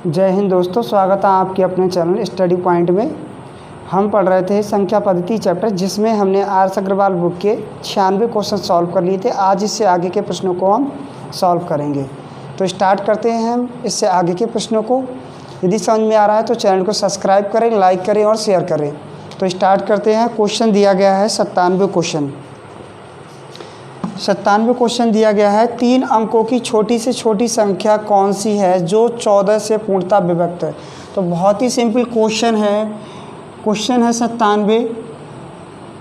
जय हिंद दोस्तों, स्वागत है आपके अपने चैनल स्टडी पॉइंट में। हम पढ़ रहे थे संख्या पद्धति चैप्टर, जिसमें हमने आर.एस. अग्रवाल बुक के 96 क्वेश्चन सॉल्व कर लिए थे। आज इससे आगे के प्रश्नों को हम सॉल्व करेंगे। तो स्टार्ट करते हैं हम इससे आगे के प्रश्नों को। यदि समझ में आ रहा है तो चैनल को सब्सक्राइब करें, लाइक करें और शेयर करें। तो स्टार्ट करते हैं। क्वेश्चन दिया गया है 97 क्वेश्चन। 97 क्वेश्चन दिया गया है, 3 अंकों की छोटी से छोटी संख्या कौन सी है जो 14 से पूर्णतः विभक्त है। तो बहुत ही सिंपल क्वेश्चन है। क्वेश्चन है 97,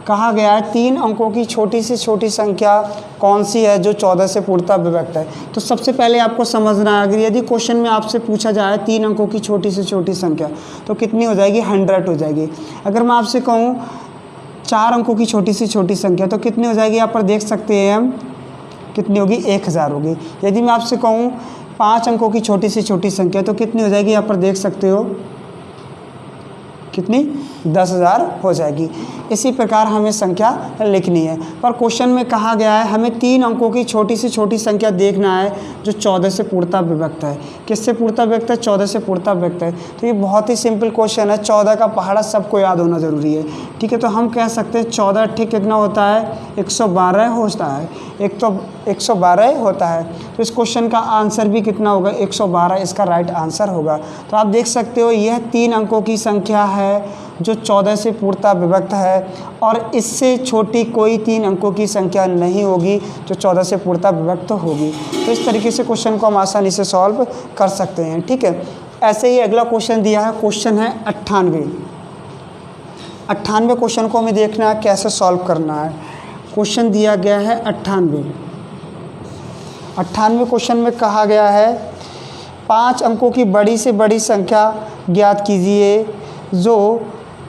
कहा गया है 3 अंकों की छोटी से छोटी संख्या कौन सी है जो 14 से पूर्णतः विभक्त है। तो सबसे पहले आपको समझना है, अगर यदि क्वेश्चन में आपसे पूछा जाए 3 अंकों की छोटी से छोटी संख्या तो कितनी हो जाएगी, 100 हो जाएगी। अगर मैं आपसे कहूँ 4 अंकों की छोटी से छोटी संख्या तो कितनी हो जाएगी, यहाँ पर देख सकते हैं हम कितनी होगी, 1000 होगी। यदि मैं आपसे कहूँ 5 अंकों की छोटी से छोटी संख्या तो कितनी हो जाएगी, यहाँ पर देख सकते हो कितनी, 10,000 हो जाएगी। इसी प्रकार हमें संख्या लिखनी है। पर क्वेश्चन में कहा गया है हमें 3 अंकों की छोटी से छोटी संख्या देखना है जो 14 से पूर्णतः विभक्त है। किससे पूर्णतः विभक्त है, 14 से पूर्णतः विभक्त है। तो ये बहुत ही सिंपल क्वेश्चन है। 14 का पहाड़ा सबको याद होना ज़रूरी है। ठीक है, तो हम कह सकते हैं 14 ठीक कितना होता है, 112 होता है। 112 होता है। तो इस क्वेश्चन का आंसर भी कितना होगा, 112 इसका राइट आंसर होगा। तो आप देख सकते हो यह 3 अंकों की संख्या है जो 14 से पूर्णतः विभक्त है, और इससे छोटी कोई 3 अंकों की संख्या नहीं होगी जो 14 से पूर्णतः विभक्त होगी। तो इस तरीके से क्वेश्चन को हम आसानी से सॉल्व कर सकते हैं। ठीक है, ऐसे ही अगला क्वेश्चन दिया है, क्वेश्चन है 98। 98 क्वेश्चन को हमें देखना है कैसे सॉल्व करना है। क्वेश्चन दिया गया है 98। 98 क्वेश्चन में कहा गया है 5 अंकों की बड़ी से बड़ी संख्या ज्ञात कीजिए जो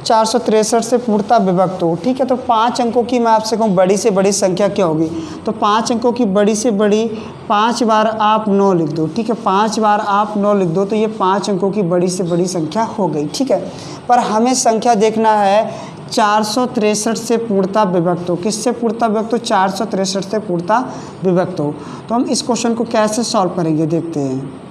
463 से पूर्णतः विभक्त हो। ठीक है, तो 5 अंकों की मैं आपसे कहूँ बड़ी से बड़ी संख्या क्या होगी, तो 5 अंकों की बड़ी से बड़ी 5 बार आप 9 लिख दो। ठीक है, 5 बार आप 9 लिख दो तो ये 5 अंकों की बड़ी से बड़ी संख्या हो गई। ठीक है, पर हमें संख्या देखना है 463 से पूर्णतः विभक्त हो। किससे पूर्णतः विभक्त हो, 463 से पूर्णतः विभक्त हो। तो हम इस क्वेश्चन को कैसे सॉल्व करेंगे देखते हैं।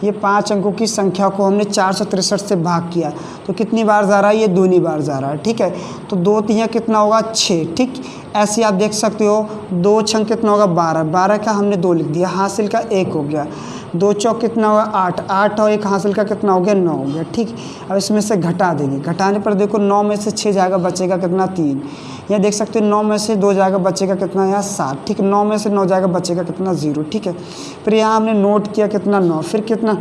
ये 5 अंकों की संख्या को हमने 463 से भाग किया तो कितनी बार जा रहा है, ये दूनी बार जा रहा है। ठीक है, तो 2 तिया कितना होगा, 6। ठीक, ऐसे आप देख सकते हो 2 छंग कितना होगा, 12। 12 का हमने 2 लिख दिया, हासिल का 1 हो गया। 2 चौक कितना हुआ, 8। 8 और 1 हासिल का कितना हो गया, 9 हो गया। ठीक, अब इसमें से घटा देंगे। घटाने पर देखो 9 में से 6 जाएगा, बचेगा कितना, 3। यहाँ देख सकते हो 9 में से 2 जाएगा, बचेगा कितना, यहाँ 7। ठीक, 9 में से 9 जाएगा, बचेगा कितना, 0। ठीक है, फिर यहाँ हमने नोट किया कितना, 9। फिर कितना,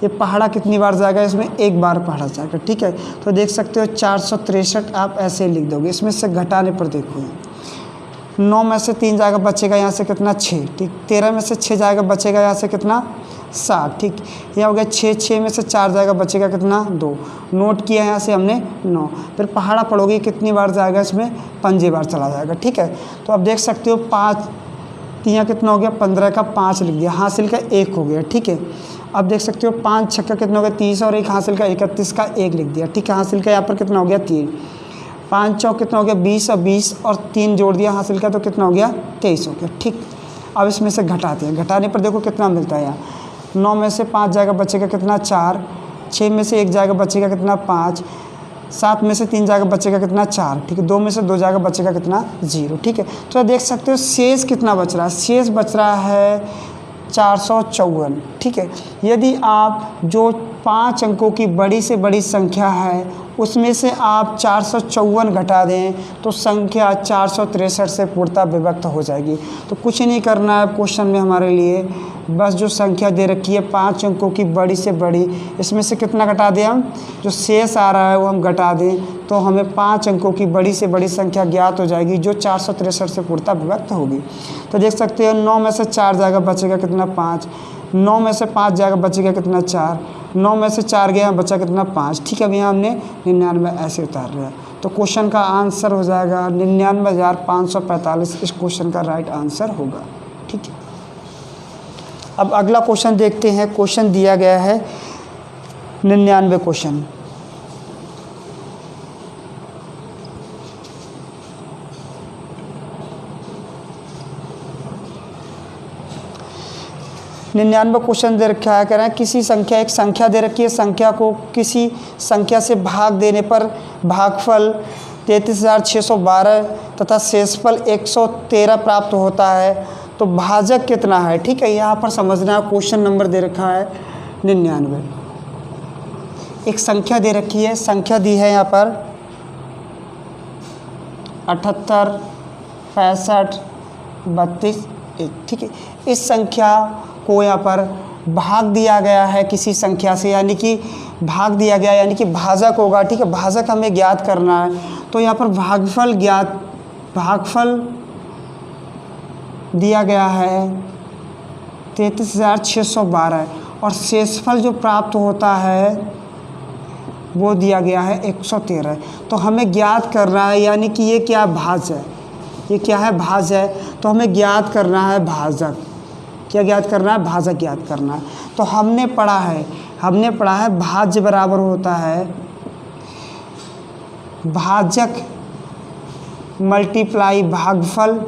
ये पहाड़ा कितनी बार जाएगा, इसमें 1 बार पहाड़ा जाएगा। ठीक है, तो देख सकते हो 463 आप ऐसे लिख दोगे। इसमें से घटाने पर देखो 9 में से 3 जाएगा, बचेगा यहाँ से कितना, 6। ठीक, 13 में से 6 जाएगा, बचेगा यहाँ से कितना, 7। ठीक, यह हो गया 6। 6 में से 4 जाएगा, बचेगा कितना, 2। नोट किया यहाँ से हमने 9। फिर पहाड़ा पढ़ोगे कितनी बार जाएगा, इसमें 5 बार चला जाएगा। ठीक है, तो आप देख सकते हो 5 तिया कितना हो गया, 15 का 5 लिख दिया, हासिल का 1 हो गया। ठीक है, अब देख सकते हो 5 छक्का कितना हो गया, 30, और 1 हासिल का 31 का 1 लिख दिया। ठीक है, हासिल का यहाँ पर कितना हो गया, 3। 5 चौक कितना हो गया, 20, और 20 और 3 जोड़ दिया हासिल का तो कितना हो गया, 23 हो गया। ठीक, अब इसमें से घटाते हैं। घटाने पर देखो कितना मिलता है, यहाँ 9 में से 5 जाएगा, बचेगा कितना, 4। 6 में से 1 जाएगा, बचेगा कितना, 5। 7 में से 3 जाएगा, बचेगा कितना, 4। ठीक है, 2 में से 2 जाएगा, बचेगा कितना, 0। ठीक है, तो देख सकते हो शेष कितना बच रहा है, शेष बच रहा है 454। ठीक है, यदि आप जो 5 अंकों की बड़ी से बड़ी संख्या है उसमें से आप 454 घटा दें तो संख्या 463 से पूर्णतः विभक्त हो जाएगी। तो कुछ नहीं करना है क्वेश्चन में हमारे लिए, बस जो संख्या दे रखी है 5 अंकों की बड़ी से बड़ी, इसमें से कितना घटा दें हम, जो शेष आ रहा है वो हम घटा दें तो हमें 5 अंकों की बड़ी से बड़ी संख्या ज्ञात हो जाएगी जो 463 से पूर्णतः विभक्त होगी। तो देख सकते हो 9 में से 4 जाएगा, बचेगा कितना, 5। 9 में से 5 जाएगा, बचेगा कितना, 4। 9 में से 4 गया, बचा कितना, 5। ठीक है, अब यहाँ हमने 99 ऐसे उतार लिया। तो क्वेश्चन का आंसर हो जाएगा 99,545। इस क्वेश्चन का राइट आंसर होगा। ठीक है, अब अगला क्वेश्चन देखते हैं। क्वेश्चन दिया गया है 99 क्वेश्चन। 99 क्वेश्चन दे रखा है, कह रहे हैं किसी संख्या, एक संख्या दे रखी है, संख्या को किसी संख्या से भाग देने पर भागफल 33,612 तथा शेषफल 113 प्राप्त होता है, तो भाजक कितना है। ठीक है, यहाँ पर समझना है, क्वेश्चन नंबर दे रखा है 99। एक संख्या दे रखी है, संख्या दी है यहाँ पर 78, 65, 32, 1। ठीक है, इस संख्या को यहाँ पर भाग दिया गया है किसी संख्या से, यानी कि भाग दिया गया यानी कि भाजक होगा। ठीक है, भाजक हमें ज्ञात करना है, तो यहाँ पर भागफल दिया गया है 33,612 और शेषफल जो प्राप्त होता है वो दिया गया है 113। तो हमें ज्ञात करना है, यानी कि ये क्या भाज्य है, ये क्या है, भाज्य है। तो हमें ज्ञात करना है भाजक, क्या ज्ञात करना है, भाजक ज्ञात करना है। तो हमने पढ़ा है भाज्य बराबर होता है भाजक मल्टीप्लाई भागफल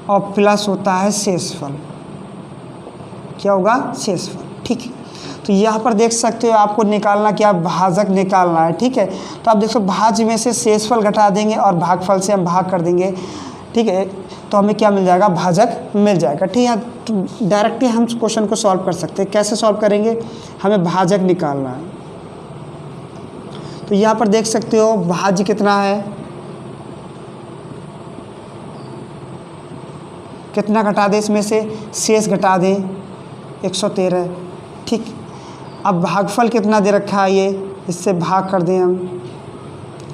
और प्लस होता है शेषफल। क्या होगा, शेषफल। ठीक है, तो यहाँ पर देख सकते हो आपको निकालना क्या, भाजक निकालना है। ठीक है, तो आप देखो भाज्य में से शेषफल घटा देंगे और भागफल से हम भाग कर देंगे। ठीक है, तो हमें क्या मिल जाएगा, भाजक मिल जाएगा। ठीक है, तो डायरेक्टली हम क्वेश्चन को सॉल्व कर सकते हैं। कैसे सॉल्व करेंगे, हमें भाजक निकालना है। तो यहाँ पर देख सकते हो भाज्य कितना है, कितना घटा दें इसमें से, शेष घटा दें 113। ठीक, अब भागफल कितना दे रखा है, ये इससे भाग कर दें हम।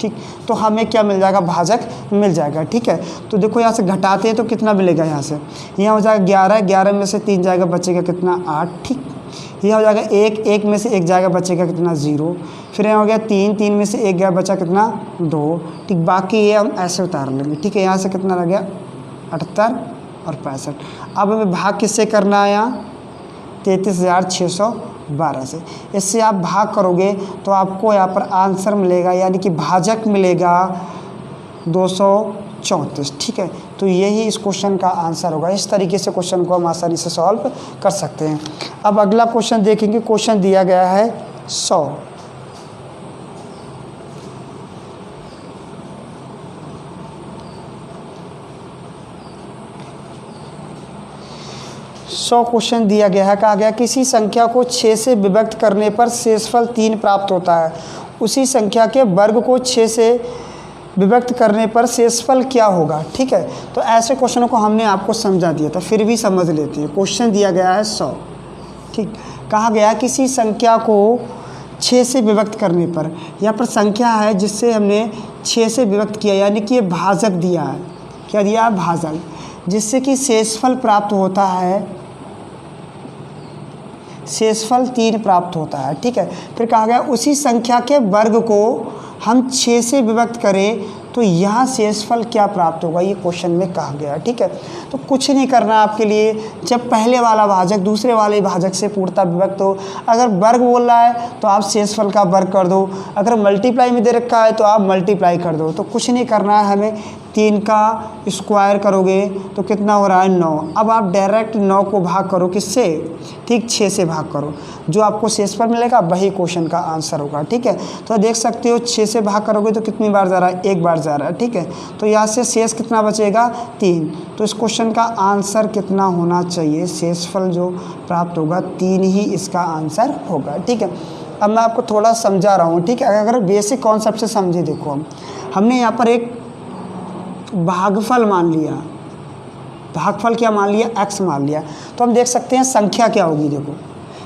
ठीक, तो हमें क्या मिल जाएगा, भाजक मिल जाएगा। ठीक है, तो देखो यहाँ से घटाते हैं तो कितना मिलेगा, यहाँ से यहाँ हो जाएगा 11, 11 में से 3 जाएगा, बचेगा कितना, 8। ठीक, यह हो जाएगा 1, 1 में से 1 जाएगा, बचेगा कितना, 0। फिर यहाँ हो गया 3, 3 में से 1 गया, बचा कितना, 2। ठीक, बाकी ये हम ऐसे उतार लेंगे। ठीक है, यहाँ से कितना लग गया, 78 और 65। अब हमें भाग किससे करना है, यहाँ 33,612 से। इससे आप भाग करोगे तो आपको यहाँ पर आंसर मिलेगा, यानी कि भाजक मिलेगा 234। ठीक है, तो यही इस क्वेश्चन का आंसर होगा। इस तरीके से क्वेश्चन को हम आसानी से सॉल्व कर सकते हैं। अब अगला क्वेश्चन देखेंगे, क्वेश्चन दिया गया है 100। क्वेश्चन दिया गया है, कहा गया किसी संख्या को 6 से विभक्त करने पर शेषफल 3 प्राप्त होता है, उसी संख्या के वर्ग को 6 से विभक्त करने पर शेषफल क्या होगा। ठीक है, तो ऐसे क्वेश्चनों को हमने आपको समझा दिया था, फिर भी समझ लेते हैं। क्वेश्चन दिया गया है 100। ठीक, कहा गया किसी संख्या को 6 से विभक्त करने पर, यहाँ पर संख्या है जिससे हमने 6 से विभक्त किया, यानी कि ये भाजक दिया है। क्या दिया है, भाजक, जिससे कि शेषफल प्राप्त होता है, शेषफल 3 प्राप्त होता है। ठीक है, फिर कहा गया उसी संख्या के वर्ग को हम 6 से विभक्त करें तो यहाँ शेषफल क्या प्राप्त होगा, ये क्वेश्चन में कहा गया। ठीक है, तो कुछ नहीं करना आपके लिए, जब पहले वाला भाजक दूसरे वाले भाजक से पूर्णतः विभक्त हो, अगर वर्ग बोल रहा है तो आप शेषफल का वर्ग कर दो, अगर मल्टीप्लाई में दे रखा है तो आप मल्टीप्लाई कर दो। तो कुछ नहीं करना है हमें, 3 का स्क्वायर करोगे तो कितना हो रहा है, 9। अब आप डायरेक्ट 9 को भाग करो किससे, ठीक, 6 से भाग करो, जो आपको शेषफल मिलेगा वही क्वेश्चन का आंसर होगा। ठीक है, तो देख सकते हो 6 से भाग करोगे तो कितनी बार जा रहा है, 1 बार जा रहा है। ठीक है, तो यहाँ से शेष कितना बचेगा, 3। तो इस क्वेश्चन का आंसर कितना होना चाहिए, शेषफल जो प्राप्त होगा 3 ही इसका आंसर होगा। ठीक है, अब मैं आपको थोड़ा समझा रहा हूँ। ठीक है, अगर बेसिक कॉन्सेप्ट से समझे, देखो हमने यहाँ पर एक भागफल मान लिया, भागफल क्या मान लिया, x मान लिया, तो हम देख सकते हैं संख्या क्या होगी। देखो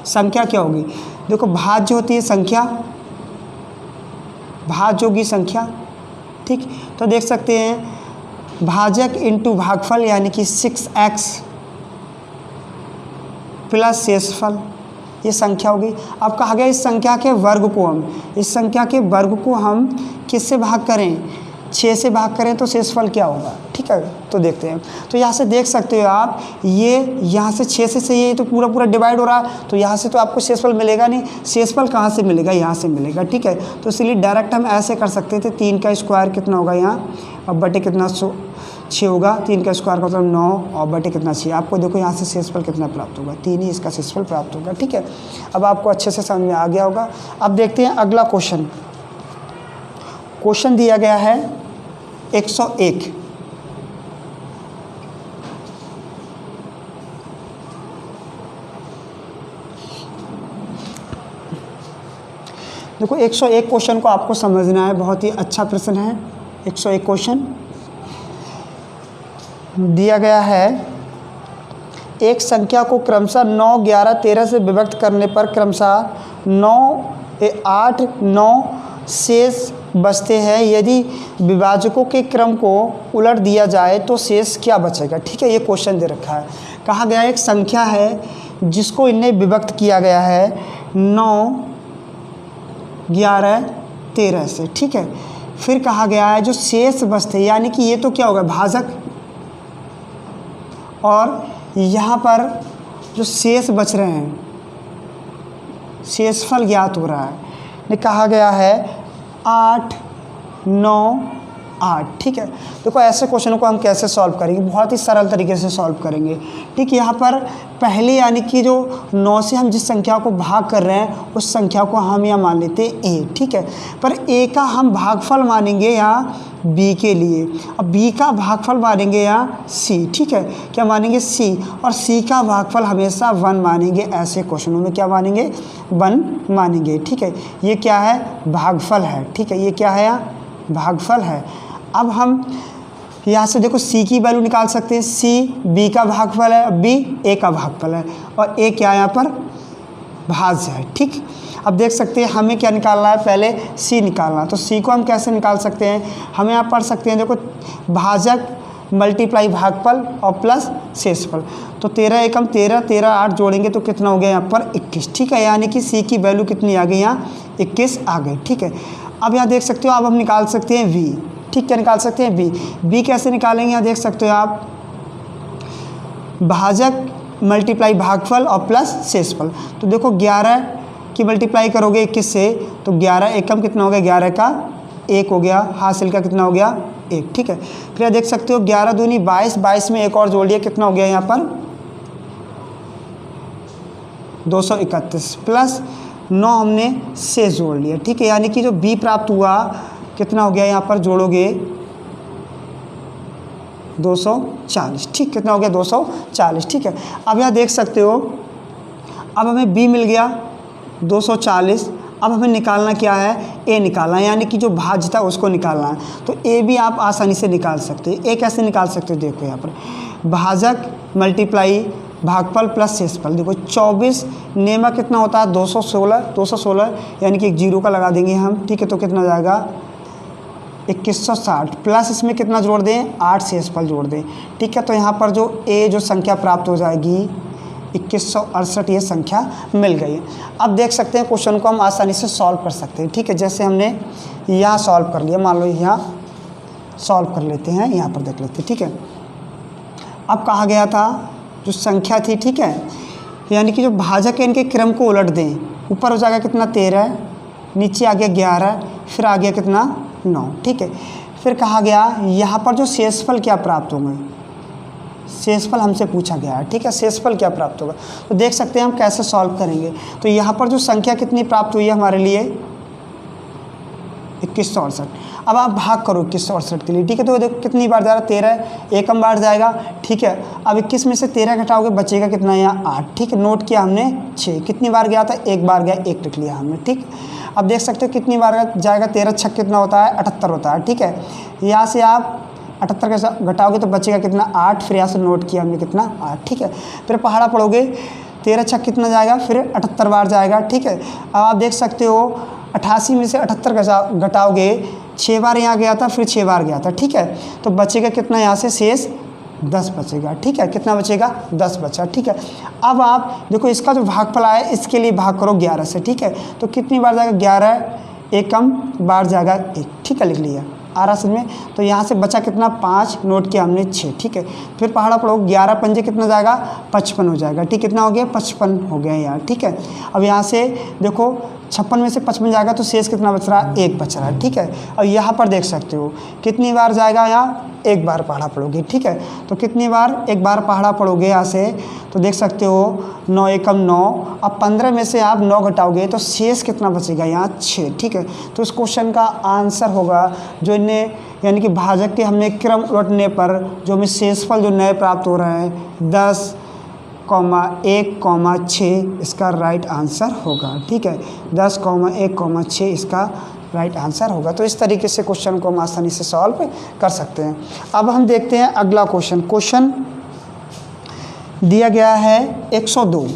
संख्या क्या होगी, देखो भाज्य होती है संख्या, भाज्य होगी संख्या। ठीक, तो देख सकते हैं भाजक इंटू भागफल, यानी कि 6x प्लस शेषफल, ये संख्या होगी। अब कहा गया इस संख्या के वर्ग को हम किससे भाग करें, 6 से भाग करें तो शेषफल क्या होगा। ठीक है, तो देखते हैं। तो यहाँ से देख सकते हो आप, ये यहाँ से 6 से ये तो पूरा पूरा डिवाइड हो रहा है, तो यहाँ से तो आपको शेषफल मिलेगा नहीं, शेषफल कहाँ से मिलेगा, यहाँ से मिलेगा। ठीक है, तो इसलिए डायरेक्ट हम ऐसे कर सकते थे, 3 का स्क्वायर कितना होगा यहाँ, अब बटे कितना 6 होगा, 3 का स्क्वायर का मतलब 9 और बटे कितना 6। आपको देखो यहाँ से शेषफल कितना प्राप्त होगा, 3 ही इसका शेषफल प्राप्त होगा। ठीक है, अब आपको अच्छे से समझ में आ गया होगा। अब देखते हैं अगला क्वेश्चन। क्वेश्चन दिया गया है 101। देखो 101 क्वेश्चन को आपको समझना है, बहुत ही अच्छा प्रश्न है। 101 क्वेश्चन दिया गया है, एक संख्या को क्रमशः 9, 11, 13 से विभक्त करने पर क्रमशः 9, 8, 9 शेष बचते हैं। यदि विभाजकों के क्रम को उलट दिया जाए तो शेष क्या बचेगा। ठीक है, ये क्वेश्चन दे रखा है। कहा गया एक संख्या है जिसको इन्हें विभक्त किया गया है 9, 11, 13 से। ठीक है, फिर कहा गया है जो शेष बचते, यानी कि ये तो क्या होगा भाजक, और यहाँ पर जो शेष बच रहे हैं शेषफल ज्ञात हो रहा है। ने कहा गया है 8, 9, 8। ठीक है, देखो ऐसे क्वेश्चनों को हम कैसे सॉल्व करेंगे, बहुत ही सरल तरीके से सॉल्व करेंगे। ठीक, यहाँ पर पहले यानी कि जो 9 से हम जिस संख्या को भाग कर रहे हैं उस संख्या को हम यहाँ मान लेते हैं a। ठीक है, पर a का हम भागफल मानेंगे यहाँ b के लिए, अब b का भागफल मानेंगे यहाँ c। ठीक है, क्या मानेंगे c, और c का भागफल हमेशा 1 मानेंगे। ऐसे क्वेश्चनों में क्या मानेंगे, 1 मानेंगे। ठीक है, ये क्या है भागफल है। ठीक है, ये क्या है यहाँ भागफल है। अब हम यहाँ से देखो c की वैल्यू निकाल सकते हैं। c b का भागफल है, b a का भागफल है, और a क्या यहाँ पर भाज्य है। ठीक, अब देख सकते हैं हमें क्या निकालना है, पहले c निकालना है। तो c को हम कैसे निकाल सकते हैं, हम यहाँ पढ़ सकते हैं देखो भाजक मल्टीप्लाई भागफल और प्लस शेषफल। तो 13 एकम 13, 13 8 जोड़ेंगे तो कितना हो गया यहाँ पर 21। ठीक है, यानी कि c की वैल्यू कितनी आ गई यहाँ 21 आ गई। ठीक है, अब यहाँ देख सकते हो, अब हम निकाल सकते हैं v। ठीक, क्या निकाल सकते हैं b कैसे निकालेंगे, यहाँ देख सकते हो आप भाजक मल्टीप्लाई भागफल और प्लस शेषफल। तो देखो 11 की मल्टीप्लाई करोगे 21 से तो 11 एकम कितना हो गया, 11 का 1 हो गया, हासिल का कितना हो गया 1। ठीक है, फिर देख सकते हो 11 दूनी 22, 22 में एक और जोड़ लिया, कितना हो गया यहाँ पर 231 प्लस 9 हमने से जोड़ लिया। ठीक है, यानी कि जो b प्राप्त हुआ कितना हो गया यहाँ पर जोड़ोगे 240। ठीक, कितना हो गया 240। ठीक है, अब यहाँ देख सकते हो, अब हमें b मिल गया 240। अब हमें निकालना क्या है, a निकालना है, यानी कि जो भाज्य था उसको निकालना है। तो a भी आप आसानी से निकाल सकते हैं। a कैसे निकाल सकते हो, देखो यहाँ पर भाजक मल्टीप्लाई भागफल प्लस शेषफल। देखो 24 नेमा कितना होता है 216 यानी कि एक जीरो का लगा देंगे हम। ठीक है, तो कितना हो जाएगा 2160 प्लस इसमें कितना जोड़ दें 8 शेषफल जोड़ दें। ठीक है, तो यहाँ पर जो a जो संख्या प्राप्त हो जाएगी 2168 ये संख्या मिल गई। अब देख सकते हैं क्वेश्चन को हम आसानी से सॉल्व कर सकते हैं। ठीक है, जैसे हमने यहाँ सॉल्व कर लिया, मान लो यहाँ सॉल्व कर लेते हैं, यहाँ पर देख लेते हैं। ठीक है, अब कहा गया था जो संख्या थी, ठीक है, यानी कि जो भाजक है इनके क्रम को उलट दें। ऊपर हो जाएगा कितना 13, नीचे आ गया 11, फिर आ गया कितना 9। ठीक है, फिर कहा गया यहाँ पर जो शेषफल क्या प्राप्त होंगे, शेषफल हमसे पूछा गया है। ठीक है, शेषफल क्या प्राप्त होगा, तो देख सकते हैं हम कैसे सॉल्व करेंगे। तो यहाँ पर जो संख्या कितनी प्राप्त हुई है हमारे लिए 2168। अब आप भाग करो 2168 के लिए। ठीक है, तो देखो कितनी बार जा रहा है 13, एकम बार जाएगा। ठीक है, अब 21 में से 13 घटाओगे बचेगा कितना यहाँ 8। ठीक है, नोट किया हमने 6। कितनी बार गया था, एक बार गया, 1 लिख लिया हमने। ठीक, अब देख सकते हो कितनी बार जाएगा 13 छक कितना होता है 78 होता है। ठीक है, यहाँ से आप 78 के घटाओगे तो बचेगा कितना 8, फिर यहाँ से नोट किया हमने कितना 8। ठीक है, फिर पहाड़ा पढ़ोगे 13 छक कितना जाएगा, फिर 78 बार जाएगा। ठीक है, अब आप देख सकते हो 88 में से 78 घटाओगे 6 बार यहाँ गया था, फिर 6 बार गया था। ठीक है, तो बचेगा कितना यहाँ से शेष 10 बचेगा। ठीक है, कितना बचेगा 10 बचा। ठीक है, अब आप देखो इसका जो भागफल आया इसके लिए भाग करो 11 से। ठीक है, तो कितनी बार जाएगा 11 एकम बार जाएगा 1। ठीक है, लिख लिया आरास में। तो यहाँ से बचा कितना 5, नोट किया हमने 6। ठीक है, फिर पहाड़ा पढ़ो 11 पंजे कितना जाएगा 55 हो जाएगा। ठीक, कितना हो गया 55 हो गया यार। ठीक है, अब यहाँ से देखो 56 में से 55 जाएगा तो शेष कितना बच रहा है, 1 बच रहा है। ठीक है, और यहाँ पर देख सकते हो कितनी बार जाएगा, यहाँ एक बार पहाड़ा पढ़ोगे। ठीक है, तो कितनी बार, एक बार पहाड़ा पढ़ोगे यहाँ से, तो देख सकते हो 9 एकम 9। अब 15 में से आप 9 घटाओगे तो शेष कितना बचेगा, यहाँ 6। ठीक है, तो इस क्वेश्चन का आंसर होगा जो इन्हें यानी कि भाजक के हमने क्रम उलटने पर जो हमें शेषफल जो नए प्राप्त हो रहे हैं 10, 1, 6 इसका राइट आंसर होगा। ठीक है, 10, 1, 6 इसका राइट आंसर होगा। तो इस तरीके से क्वेश्चन को हम आसानी से सॉल्व कर सकते हैं। अब हम देखते हैं अगला क्वेश्चन। क्वेश्चन दिया गया है 102।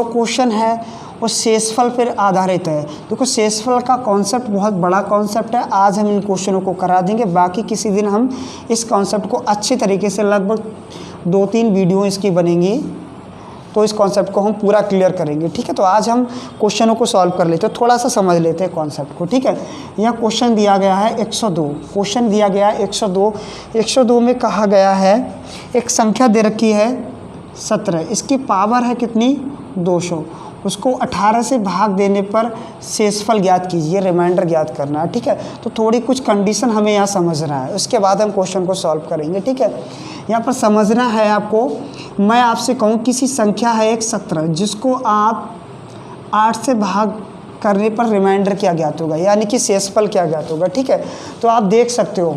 क्वेश्चन है और शेषफल पर आधारित है। देखो शेषफल का कॉन्सेप्ट बहुत बड़ा कॉन्सेप्ट है, आज हम इन क्वेश्चनों को करा देंगे, बाकी किसी दिन हम इस कॉन्सेप्ट को अच्छे तरीके से लगभग 2-3 वीडियो इसकी बनेंगी तो इस कॉन्सेप्ट को हम पूरा क्लियर करेंगे। ठीक है, तो आज हम क्वेश्चनों को सॉल्व कर लेते हैं, थोड़ा सा समझ लेते हैं कॉन्सेप्ट को। ठीक है, यह क्वेश्चन दिया गया है 102। क्वेश्चन दिया गया है 102 में कहा गया है एक संख्या दे रखी है 17, इसकी पावर है कितनी, 200, उसको 18 से भाग देने पर शेषफल ज्ञात कीजिए, रिमाइंडर ज्ञात करना है। ठीक है, तो थोड़ी कुछ कंडीशन हमें यहाँ समझना है, उसके बाद हम क्वेश्चन को सॉल्व करेंगे। ठीक है, यहाँ पर समझना है आपको, मैं आपसे कहूँ किसी संख्या है एक 17 जिसको आप 8 से भाग करने पर रिमाइंडर क्या ज्ञात होगा, यानी कि शेषफल क्या ज्ञात होगा। ठीक है, तो आप देख सकते हो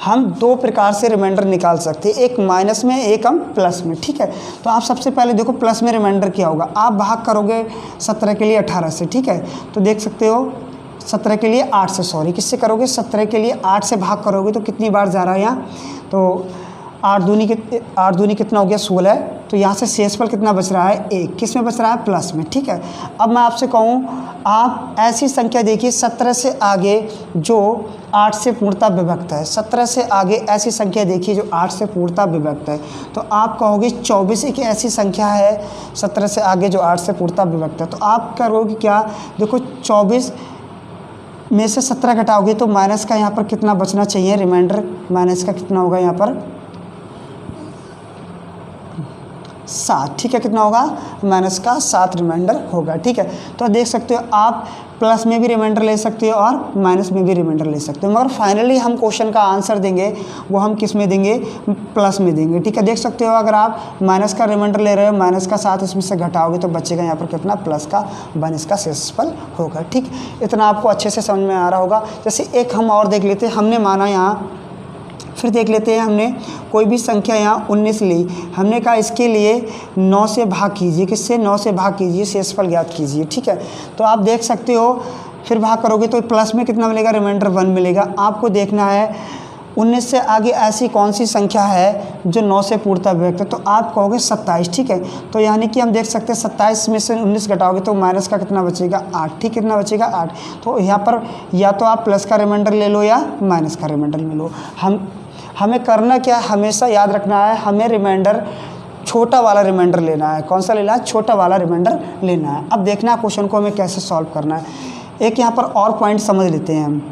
हम 2 प्रकार से रिमाइंडर निकाल सकते हैं, एक माइनस में, एक हम प्लस में। ठीक है, तो आप सबसे पहले देखो प्लस में रिमाइंडर क्या होगा, आप भाग करोगे 17 के लिए 18 से। ठीक है, तो देख सकते हो 17 के लिए 8 से, सॉरी किससे करोगे, 17 के लिए 8 से भाग करोगे तो कितनी बार जा रहा है यहाँ, तो 8 दूनी कितना हो गया, 16। तो यहाँ से शेषफल कितना बच रहा है, 1, किस में बच रहा है, प्लस में। ठीक है, अब मैं आपसे कहूँ आप ऐसी संख्या देखिए 17 से आगे जो 8 से पूर्णतः विभक्त है, 17 से आगे ऐसी संख्या देखिए जो 8 से पूर्णतः विभक्त है, तो आप कहोगे 24 एक ऐसी संख्या है 17 से आगे जो 8 से पूर्णतः विभक्त है। तो आप करोगे क्या, देखो 24 में से 17 घटाओगे तो माइनस का यहाँ पर कितना बचना चाहिए, रिमाइंडर माइनस का कितना होगा यहाँ पर 7। ठीक है, कितना होगा, माइनस का 7 रिमाइंडर होगा। ठीक है, तो देख सकते हो आप प्लस में भी रिमाइंडर ले सकते हो और माइनस में भी रिमाइंडर ले सकते हो, मगर फाइनली हम क्वेश्चन का आंसर देंगे वो हम किस में देंगे, प्लस में देंगे। ठीक है, देख सकते हो अगर आप माइनस का रिमाइंडर ले रहे हो, माइनस का 7 इसमें से घटाओगे तो बचेगा यहाँ पर कितना, प्लस का 1 इसका शेषफल होगा। ठीक, इतना आपको अच्छे से समझ में आ रहा होगा। जैसे एक हम और देख लेते हैं, हमने माना यहाँ, फिर देख लेते हैं हमने कोई भी संख्या यहाँ 19 ली, हमने कहा इसके लिए 9 से भाग कीजिए, किससे, 9 से भाग कीजिए, शेषफल ज्ञात कीजिए। ठीक है, तो आप देख सकते हो फिर भाग करोगे तो प्लस में कितना मिलेगा, रिमाइंडर 1 मिलेगा। आपको देखना है 19 से आगे ऐसी कौन सी संख्या है जो 9 से पूर्णतः विभक्त है, तो आप कहोगे 27। ठीक है, तो यानी कि हम देख सकते हैं 27 में से 19 घटाओगे तो माइनस का कितना बचेगा, 8। ठीक, कितना बचेगा, 8। तो यहाँ पर या तो आप प्लस का रिमाइंडर ले लो या माइनस का रिमाइंडर ले लो। हमें करना क्या, हमेशा याद रखना है, हमें रिमाइंडर छोटा वाला रिमाइंडर लेना है। कौन सा लेना है, छोटा वाला रिमाइंडर लेना है। अब देखना है क्वेश्चन को हमें कैसे सॉल्व करना है। एक यहाँ पर और पॉइंट समझ लेते हैं हम।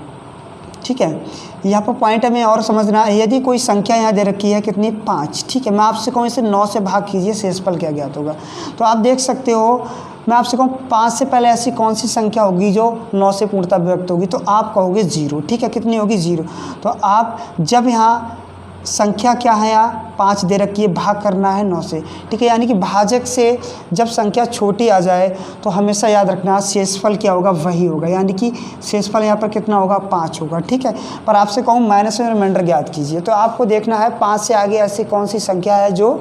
ठीक है, यहाँ पर पॉइंट हमें और समझना है, यदि कोई संख्या यहाँ दे रखी है कितनी, 5। ठीक है, मैं आपसे कहूँ इसे 9 से भाग कीजिए, शेषफल क्या ज्ञात होगा। तो आप देख सकते हो मैं आपसे कहूँ 5 से पहले ऐसी कौन सी संख्या होगी जो 9 से पूर्णतः विभक्त होगी, तो आप कहोगे 0। ठीक है, कितनी होगी, 0। तो आप जब यहाँ संख्या क्या है, यहाँ 5 दे रखी है, भाग करना है 9 से। ठीक है, यानी कि भाजक से जब संख्या छोटी आ जाए तो हमेशा याद रखना शेषफल क्या होगा, वही होगा, यानी कि शेषफल यहाँ पर कितना होगा, 5 होगा। ठीक है, पर आपसे कहूँ माइनस में रिमाइंडर ज्ञात कीजिए, तो आपको देखना है 5 से आगे ऐसी कौन सी संख्या है जो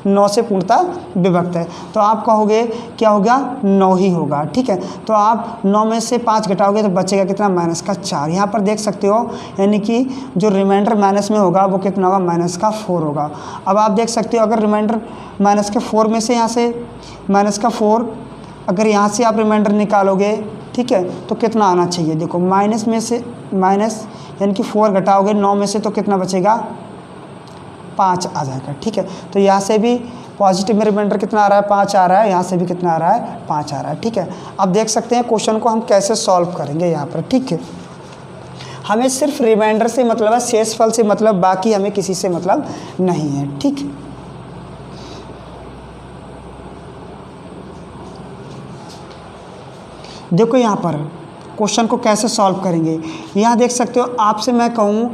9 से पूर्णतः विभक्त है, तो आप कहोगे क्या होगा, 9 ही होगा। ठीक है, तो आप 9 में से 5 घटाओगे तो बचेगा कितना, माइनस का 4। यहाँ पर देख सकते हो यानी कि जो रिमाइंडर माइनस में होगा वो कितना होगा, माइनस का 4 होगा। अब आप देख सकते हो अगर रिमाइंडर माइनस के 4 में से यहाँ से माइनस का 4 अगर यहाँ से आप रिमाइंडर निकालोगे, ठीक है, तो कितना आना चाहिए, देखो माइनस में से माइनस यानी कि 4 घटाओगे 9 में से तो कितना बचेगा, 5 आ जाएगा। ठीक है, तो यहाँ से भी पॉजिटिव में रिमाइंडर कितना आ रहा है, 5 आ रहा है, यहाँ से भी कितना आ रहा है, 5 आ रहा है। ठीक है, अब देख सकते हैं क्वेश्चन को हम कैसे सॉल्व करेंगे यहाँ पर। ठीक है, हमें सिर्फ रिमाइंडर से मतलब है, शेषफल से मतलब, बाकी हमें किसी से मतलब नहीं है। ठीक है, देखो यहाँ पर क्वेश्चन को कैसे सॉल्व करेंगे। यहाँ देख सकते हो, आपसे मैं कहूँ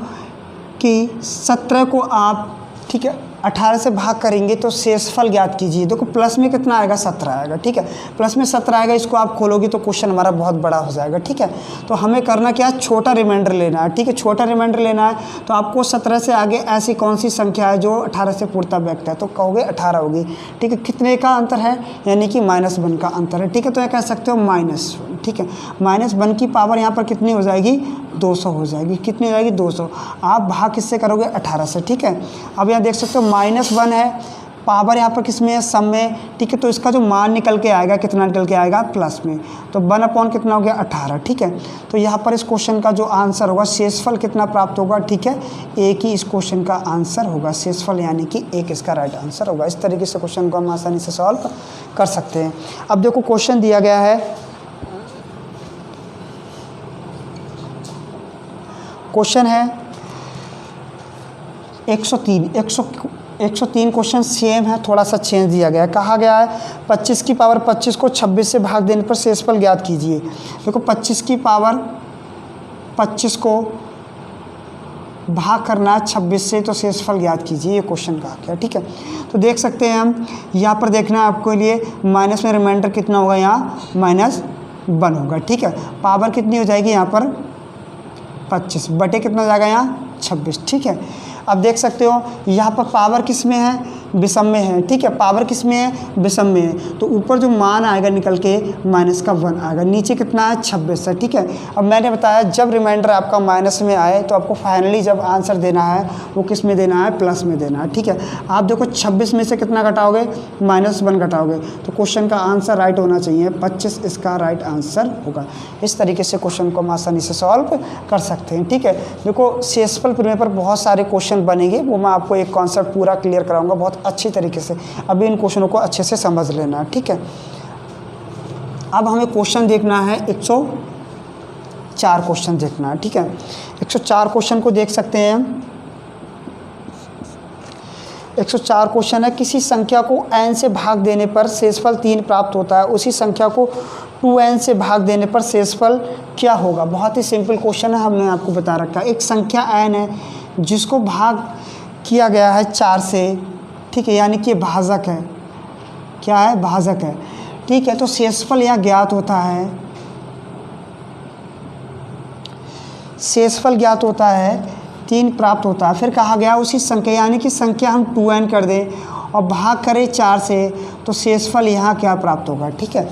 कि 17 को आप, ठीक है, 18 से भाग करेंगे तो शेषफल ज्ञात कीजिए। देखो प्लस में कितना आएगा, 17 आएगा, ठीक है, प्लस में 17 आएगा, इसको आप खोलोगे तो क्वेश्चन हमारा बहुत बड़ा हो जाएगा, ठीक है। तो हमें करना क्या है, छोटा रिमाइंडर लेना है, ठीक है, छोटा रिमाइंडर लेना है। तो आपको 17 से आगे ऐसी कौन सी संख्या है जो 18 से पूर्णतः व्यक्त है, तो कहोगे 18 होगी, ठीक है। कितने का अंतर है, यानी कि -1 का अंतर है, ठीक है। तो यह कह सकते हो माइनस, ठीक है, -1 की पावर यहाँ पर कितनी हो जाएगी, 200 हो जाएगी। कितनी हो जाएगी, 200। आप भाग किससे करोगे, 18 से, ठीक है। अब यहाँ देख सकते हो -1 है, पावर यहाँ पर किस में है, सम में, ठीक है। तो इसका जो मान निकल के आएगा, कितना निकल के आएगा, प्लस में। तो 1/, कितना हो गया, 18, ठीक है। तो यहाँ पर इस क्वेश्चन का जो आंसर होगा, शेषफल कितना प्राप्त होगा, ठीक है, 1 ही इस क्वेश्चन का आंसर होगा, शेषफल यानी कि 1 इसका राइट आंसर होगा। इस तरीके से क्वेश्चन को हम आसानी से सॉल्व कर सकते हैं। अब देखो क्वेश्चन दिया गया है, क्वेश्चन है 103 क्वेश्चन सेम है, थोड़ा सा चेंज दिया गया है। कहा गया है 25 की पावर 25 को 26 से भाग देने पर शेषफल ज्ञात कीजिए। देखो 25 की पावर 25 को भाग करना है 26 से, तो शेषफल ज्ञात कीजिए, ये क्वेश्चन कहा गया, ठीक है। तो देख सकते हैं हम, यहाँ पर देखना है आपको लिए, माइनस में रिमाइंडर कितना होगा, यहाँ -1 होगा, ठीक है। पावर कितनी हो जाएगी यहाँ पर 25 बटे कितना जाएगा, यहाँ 26, ठीक है। अब देख सकते हो यहाँ पर पावर किस में है, विषम में है, ठीक है, पावर किस में है, विषम में है। तो ऊपर जो मान आएगा निकल के -1 आएगा, नीचे कितना है, 26 है, ठीक है। अब मैंने बताया जब रिमाइंडर आपका माइनस में आए तो आपको फाइनली जब आंसर देना है वो किस में देना है, प्लस में देना है, ठीक है। आप देखो 26 में से कितना घटाओगे, -1 घटाओगे, तो क्वेश्चन का आंसर राइट होना चाहिए, 25 इसका राइट आंसर होगा। इस तरीके से क्वेश्चन को हम आसानी से सॉल्व कर सकते हैं, ठीक है। देखो शेषफल प्रमेय पर बहुत सारे क्वेश्चन बनेंगे, वो मैं आपको एक कॉन्सेप्ट पूरा क्लियर कराऊंगा बहुत अच्छी तरीके से। अभी इन क्वेश्चनों को अच्छे से समझ लेना है, ठीक है। अब हमें क्वेश्चन देखना है 104 क्वेश्चन देखना है, ठीक है। 104 क्वेश्चन को देख सकते हैं हम। 104 क्वेश्चन है, किसी संख्या को n से भाग देने पर शेषफल 3 प्राप्त होता है, उसी संख्या को 2n से भाग देने पर शेषफल क्या होगा। बहुत ही सिंपल क्वेश्चन है, हमने आपको बता रखा है। एक संख्या n है जिसको भाग किया गया है 4 से, ठीक है, यानी कि भाजक है, क्या है, भाजक है, ठीक है। तो शेषफल यहाँ ज्ञात होता है, शेषफल ज्ञात होता है, 3 प्राप्त होता है। फिर कहा गया उसी संख्या, यानी कि संख्या हम 2n कर दें और भाग करें 4 से, तो शेषफल यहाँ क्या प्राप्त होगा, ठीक है।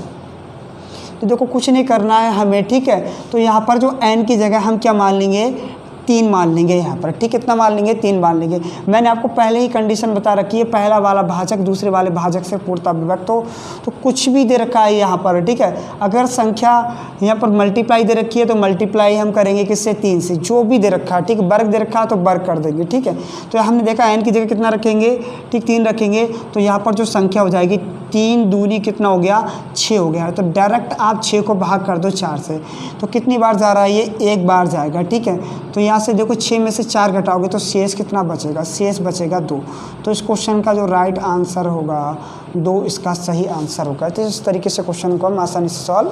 तो देखो कुछ नहीं करना है हमें, ठीक है। तो यहाँ पर जो n की जगह हम क्या मान लेंगे, 3 मान लेंगे यहाँ पर, ठीक है। कितना मान लेंगे, 3 मान लेंगे। मैंने आपको पहले ही कंडीशन बता रखी है, पहला वाला भाजक दूसरे वाले भाजक से पूर्णतः विभक्त हो, तो कुछ भी दे रखा है यहाँ पर, ठीक है। अगर संख्या यहाँ पर मल्टीप्लाई दे रखी है तो मल्टीप्लाई हम करेंगे किससे, 3 से, जो भी दे रखा है, ठीक है। वर्ग दे रखा है तो वर्ग कर देंगे, ठीक है। तो हमने देखा n की जगह कितना रखेंगे, ठीक, 3 रखेंगे, तो यहाँ पर जो संख्या हो जाएगी 3 दूनी कितना हो गया, 6 हो गया। तो डायरेक्ट आप 6 को भाग कर दो 4 से, तो कितनी बार जा रहा है, ये 1 बार जाएगा, ठीक है। तो यहाँ से देखो 6 में से 4 घटाओगे तो शेष कितना बचेगा, शेष बचेगा 2। तो इस क्वेश्चन का जो राइट आंसर होगा 2 इसका सही आंसर होगा। तो इस तरीके से क्वेश्चन को हम आसानी से सॉल्व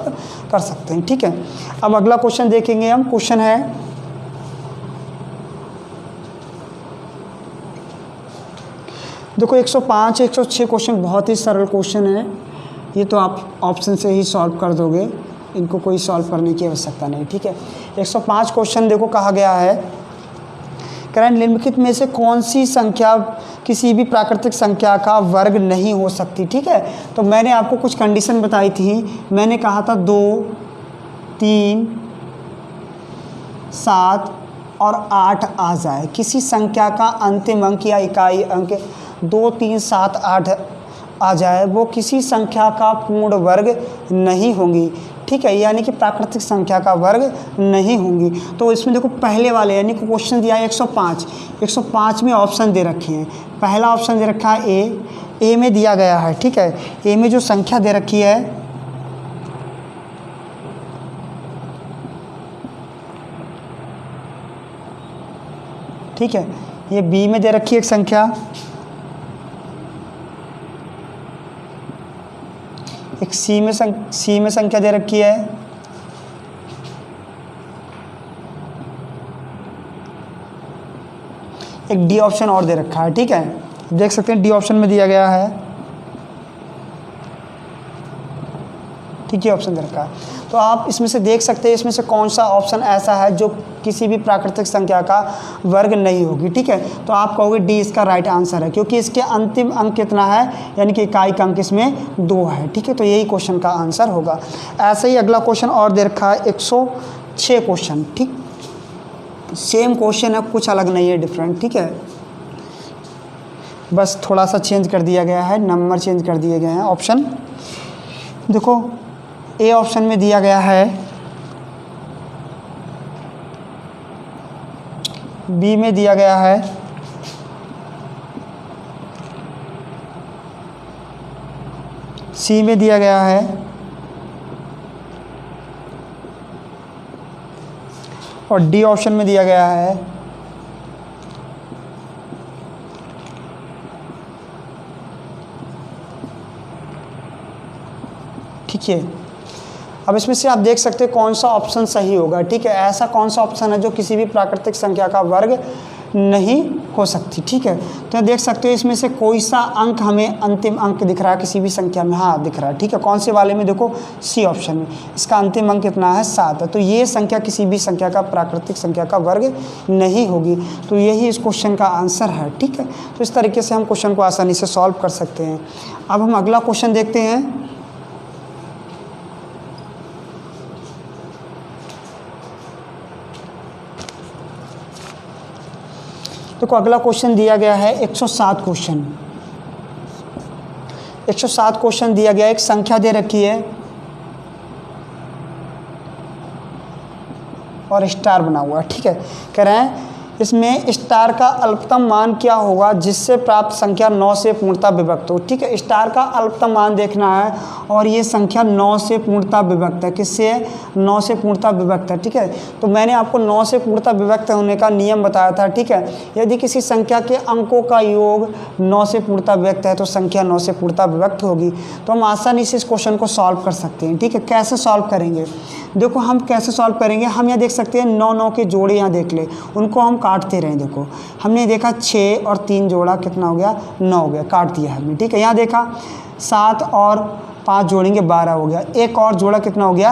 कर सकते हैं, ठीक है। अब अगला क्वेश्चन देखेंगे हम। क्वेश्चन है देखो 105 106 क्वेश्चन बहुत ही सरल क्वेश्चन है, ये तो आप ऑप्शन से ही सॉल्व कर दोगे, इनको कोई सॉल्व करने की आवश्यकता नहीं, ठीक है। 105 क्वेश्चन देखो कहा गया है, करें निम्नलिखित में से कौन सी संख्या किसी भी प्राकृतिक संख्या का वर्ग नहीं हो सकती, ठीक है। तो मैंने आपको कुछ कंडीशन बताई थी, मैंने कहा था 2, 3, 7 और 8 आ जाए, किसी संख्या का अंतिम अंक या इकाई अंक 2, 3, 7, 8 आ जाए, वो किसी संख्या का पूर्ण वर्ग नहीं होंगी, ठीक है, यानी कि प्राकृतिक संख्या का वर्ग नहीं होंगी। तो इसमें देखो पहले वाले, यानी कि क्वेश्चन दिया है 105 में ऑप्शन दे रखे हैं। पहला ऑप्शन दे रखा है ए में दिया गया है, ठीक है। ए में जो संख्या दे रखी है, ठीक है, ये बी में दे रखी है एक संख्या, एक सी में संख्या दे रखी है, एक डी ऑप्शन और दे रखा है, ठीक है, देख सकते हैं डी ऑप्शन में दिया गया है, ठीक है, ऑप्शन दे रखा है। तो आप इसमें से देख सकते हैं इसमें से कौन सा ऑप्शन ऐसा है जो किसी भी प्राकृतिक संख्या का वर्ग नहीं होगी, ठीक है। तो आप कहोगे डी इसका राइट आंसर है, क्योंकि इसके अंतिम अंक कितना है, यानी कि इकाई का अंक इसमें 2 है, ठीक है। तो यही क्वेश्चन का आंसर होगा। ऐसे ही अगला क्वेश्चन और दे रखा है 106 क्वेश्चन, ठीक, सेम क्वेश्चन है, कुछ अलग नहीं है, डिफरेंट, ठीक है, बस थोड़ा सा चेंज कर दिया गया है, नंबर चेंज कर दिए गए हैं। ऑप्शन देखो, ए ऑप्शन में दिया गया है, बी में दिया गया है, सी में दिया गया है, और डी ऑप्शन में दिया गया है। ठीक है, अब इसमें से आप देख सकते हैं कौन सा ऑप्शन सही होगा, ठीक है। ऐसा कौन सा ऑप्शन है जो किसी भी प्राकृतिक संख्या का वर्ग नहीं हो सकती, ठीक है। तो देख सकते हो इसमें से कोई सा अंक हमें अंतिम अंक दिख रहा है किसी भी संख्या में, हाँ दिख रहा है, ठीक है। कौन से वाले में, देखो सी ऑप्शन में, इसका अंतिम अंक कितना है, 7 है। तो ये संख्या किसी भी संख्या का प्राकृतिक संख्या का वर्ग नहीं होगी। तो यही इस क्वेश्चन का आंसर है, ठीक है। तो इस तरीके से हम क्वेश्चन को आसानी से सॉल्व कर सकते हैं। अब हम अगला क्वेश्चन देखते हैं। देखो अगला क्वेश्चन दिया गया है 107 क्वेश्चन। 107 क्वेश्चन दिया गया है, एक संख्या दे रखी है और स्टार बना हुआ है, ठीक है। कह रहे हैं इसमें स्टार का अल्पतम मान क्या होगा जिससे प्राप्त संख्या 9 से पूर्णतः विभक्त हो, ठीक है। स्टार का अल्पतम मान देखना है और ये संख्या 9 से पूर्णतः विभक्त है, किससे, 9 से पूर्णतः विभक्त है, ठीक है। तो मैंने आपको 9 से पूर्णतः विभक्त होने का नियम बताया था, ठीक है। यदि किसी संख्या के अंकों का योग 9 से पूर्णतः विभक्त है तो संख्या 9 से पूर्णतः विभक्त होगी। तो हम आसानी से इस क्वेश्चन को सॉल्व कर सकते हैं, ठीक है। कैसे सॉल्व करेंगे, देखो हम कैसे सॉल्व करेंगे, हम यहाँ देख सकते हैं 9 के जोड़े यहाँ देख ले, उनको हम काटते रहें। देखो हमने देखा 6 और 3 जोड़ा कितना हो गया, 9 हो गया, काट दिया हमने, ठीक है। यहाँ देखा 7 और 5 जोड़ेंगे 12 हो गया, एक और जोड़ा कितना हो गया,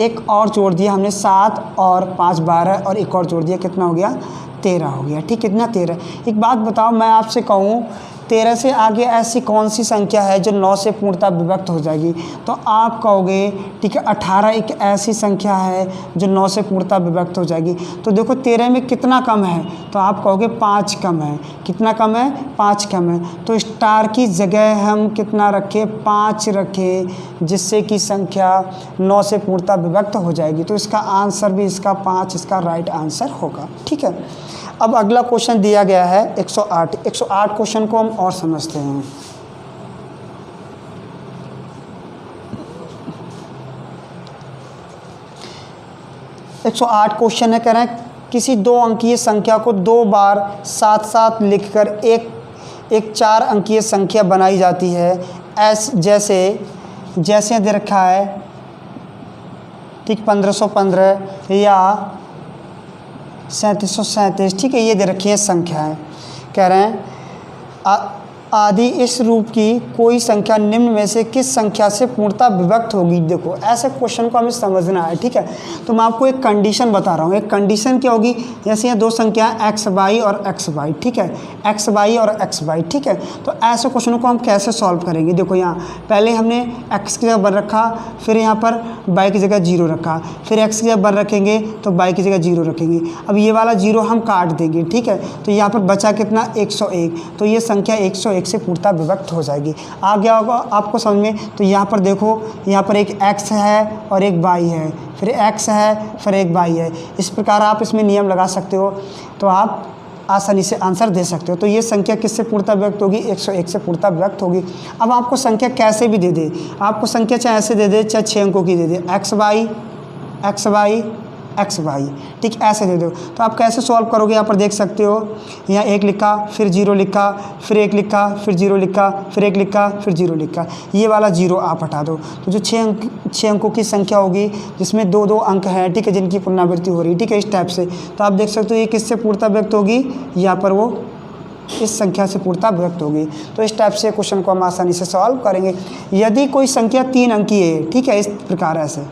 एक और जोड़ दिया हमने, 7 और 5 12 और एक और जोड़ दिया, कितना हो गया, 13 हो गया, ठीक, कितना 13। एक बात बताओ, मैं आपसे कहूँ 13 से आगे ऐसी कौन सी संख्या है जो 9 से पूर्णतः विभक्त हो जाएगी, तो आप कहोगे ठीक है 18 एक ऐसी संख्या है जो 9 से पूर्णतः विभक्त हो जाएगी। तो देखो 13 में कितना कम है, तो आप कहोगे 5 कम है, कितना कम है, 5 कम है। तो स्टार की जगह हम कितना रखें, 5 रखें, जिससे कि संख्या 9 से पूर्णतः विभक्त हो जाएगी। तो इसका आंसर भी इसका 5 इसका राइट आंसर होगा, ठीक है। अब अगला क्वेश्चन दिया गया है 108। 108 क्वेश्चन को हम और समझते हैं। एक 108 क्वेश्चन है, कह रहे हैं किसी 2 अंकीय संख्या को 2 बार साथ साथ लिखकर एक 4 अंकीय संख्या बनाई जाती है, जैसे दे रखा है, ठीक, 1515 या 3737, ठीक है, ये दे रखी है संख्याएं। कह रहे हैं आदि इस रूप की कोई संख्या निम्न में से किस संख्या से पूर्णतः विभक्त होगी। देखो ऐसे क्वेश्चन को हमें समझना है, ठीक है। तो मैं आपको एक कंडीशन बता रहा हूँ। एक कंडीशन क्या होगी, जैसे यहाँ 2 संख्या एक्स वाई और एक्स वाई, ठीक है, एक्स वाई और एक्स वाई, ठीक है। तो ऐसे क्वेश्चनों को हम कैसे सॉल्व करेंगे, देखो यहाँ पहले हमने एक्स की जगह वन रखा, फिर यहाँ पर वाई की जगह 0 रखा, फिर एक्स की जगह वन रखेंगे तो वाई की जगह 0 रखेंगे। अब ये वाला 0 हम काट देंगे, ठीक है। तो यहाँ पर बचा कितना, 101। तो ये संख्या 101 से पूर्णतः विभक्त हो जाएगी। आ गया होगा आपको समझ में। तो यहाँ पर देखो, यहाँ पर एक x है और एक y है, फिर x है फिर एक y है। इस प्रकार आप इसमें नियम लगा सकते हो, तो आप आसानी से आंसर दे सकते हो। तो ये संख्या किससे पूर्णतः विभक्त होगी, 101 से पूर्णतः विभक्त होगी। अब आपको संख्या कैसे भी दे दे, आपको संख्या चाहे ऐसे दे दे, चाहे 6 अंकों की दे दे, एक्स वाई एक्स वाई, ठीक, ऐसे दे दो। तो आप कैसे सॉल्व करोगे, यहाँ पर देख सकते हो, यहाँ 1 लिखा, फिर 0 लिखा, फिर 1 लिखा, फिर 0 लिखा, फिर 1 लिखा, फिर 0 लिखा, ये वाला 0 आप हटा दो। तो जो 6 अंकों की संख्या होगी जिसमें 2-2 अंक हैं, ठीक है, जिनकी पुनरावृत्ति हो रही है, ठीक है, इस टाइप से। तो आप देख सकते हो ये किससे पूर्णता व्यक्त होगी, यहाँ पर वो इस संख्या से पूर्णता व्यक्त होगी। तो इस टाइप से क्वेश्चन को हम आसानी से सॉल्व करेंगे। यदि कोई संख्या 3 अंकीय है, ठीक है, इस प्रकार ऐसे,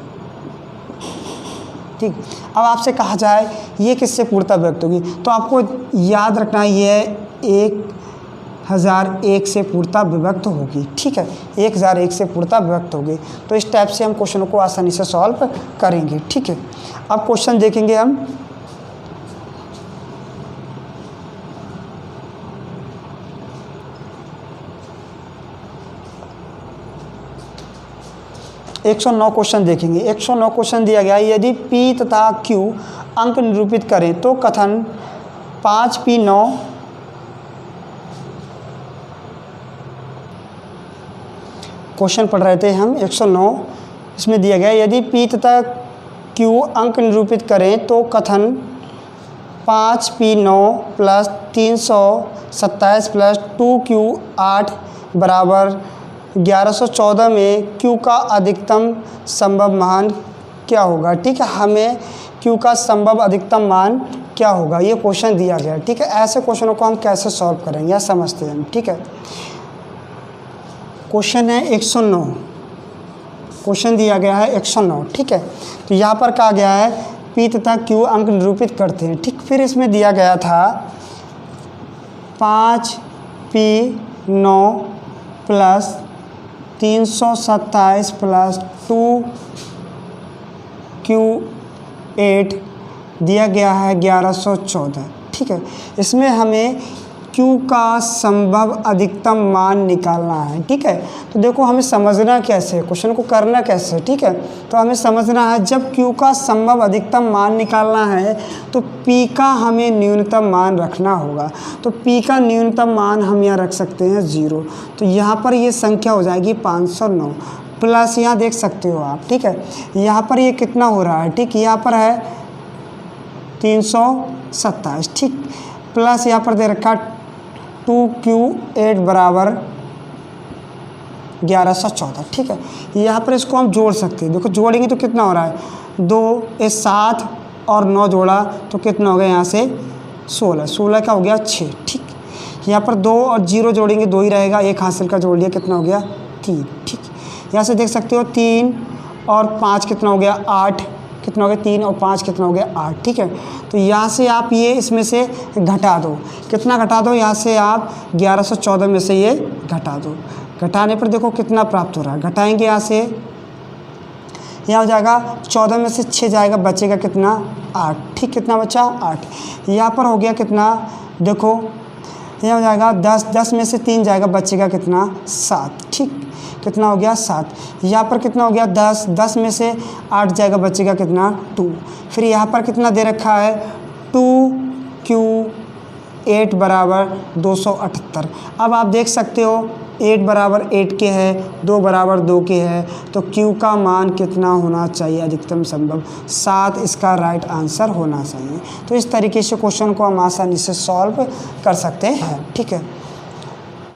ठीक। अब आपसे कहा जाए ये किससे पूर्णता व्यक्त होगी, तो आपको याद रखना है ये 1001 से पूर्णता विभक्त होगी, ठीक है, 1001 से पूर्णता विभक्त होगी। तो इस टाइप से हम क्वेश्चन को आसानी से सॉल्व करेंगे, ठीक है। अब क्वेश्चन देखेंगे हम, एक 109 क्वेश्चन देखेंगे। 109 क्वेश्चन दिया गया है, यदि P तथा Q अंक निरूपित करें तो कथन 5P9 क्वेश्चन पढ़ रहे थे हम 109। इसमें दिया गया है, यदि P तथा Q अंक निरूपित करें तो कथन 5P9 प्लस 327 प्लस 2Q8 बराबर 1114 में Q का अधिकतम संभव मान क्या होगा, ठीक है। हमें Q का संभव अधिकतम मान क्या होगा, ये क्वेश्चन दिया गया है, ठीक है। ऐसे क्वेश्चनों को हम कैसे सॉल्व करेंगे या समझते हैं हम, ठीक है। क्वेश्चन है 109, क्वेश्चन दिया गया है 109, ठीक है। तो यहाँ पर कहा गया है P तथा Q अंक निरूपित करते हैं, ठीक। फिर इसमें दिया गया था 5P9 प्लस 327 प्लस 2Q8 दिया गया है 1114, ठीक है। इसमें हमें Q का संभव अधिकतम मान निकालना है, ठीक है। तो देखो हमें समझना कैसे, क्वेश्चन को करना कैसे, ठीक है। तो हमें समझना है जब Q का संभव अधिकतम मान निकालना है तो P का हमें न्यूनतम मान रखना होगा। तो P का न्यूनतम मान हम यहाँ रख सकते हैं 0। तो यहाँ पर ये संख्या हो जाएगी 509 प्लस, यहाँ देख सकते हो आप, ठीक है, यहाँ पर ये कितना हो रहा है, ठीक, यहाँ पर है 327, ठीक, प्लस यहाँ पर दे रखा 2Q8 बराबर 1114, ठीक है। यहाँ पर इसको हम जोड़ सकते हैं, देखो जोड़ेंगे तो कितना हो रहा है, 2 7 और 9 जोड़ा तो कितना हो गया यहाँ से 16, 16 का हो गया 6, ठीक। यहाँ पर 2 और 0 जोड़ेंगे 2 ही रहेगा, एक हासिल का जोड़ लिया, कितना हो गया 3, ठीक। यहाँ से देख सकते हो 3 और 5 कितना हो गया 8, कितना हो गया 3 और 5 कितना हो गया 8, ठीक है। तो यहाँ से आप ये इसमें से घटा दो, कितना घटा दो, यहाँ से आप 1114 में से ये घटा दो। घटाने पर देखो कितना प्राप्त हो रहा है, घटाएंगे यहाँ से, यहाँ हो जाएगा 14 में से 6 जाएगा, बचेगा कितना 8, ठीक, कितना बचा 8। यहाँ पर हो गया कितना, देखो यहाँ हो जाएगा 10 में से 3 जाएगा, बचेगा कितना 7, ठीक, कितना हो गया 7। यहाँ पर कितना हो गया 10 में से 8 जाएगा, बचेगा कितना 2। फिर यहाँ पर कितना दे रखा है 2Q8 बराबर 278। अब आप देख सकते हो 8 बराबर 8 के है, 2 बराबर 2 के है, तो Q का मान कितना होना चाहिए अधिकतम संभव, 7 इसका राइट आंसर होना चाहिए। तो इस तरीके से क्वेश्चन को हम आसानी से सॉल्व कर सकते हैं, ठीक है।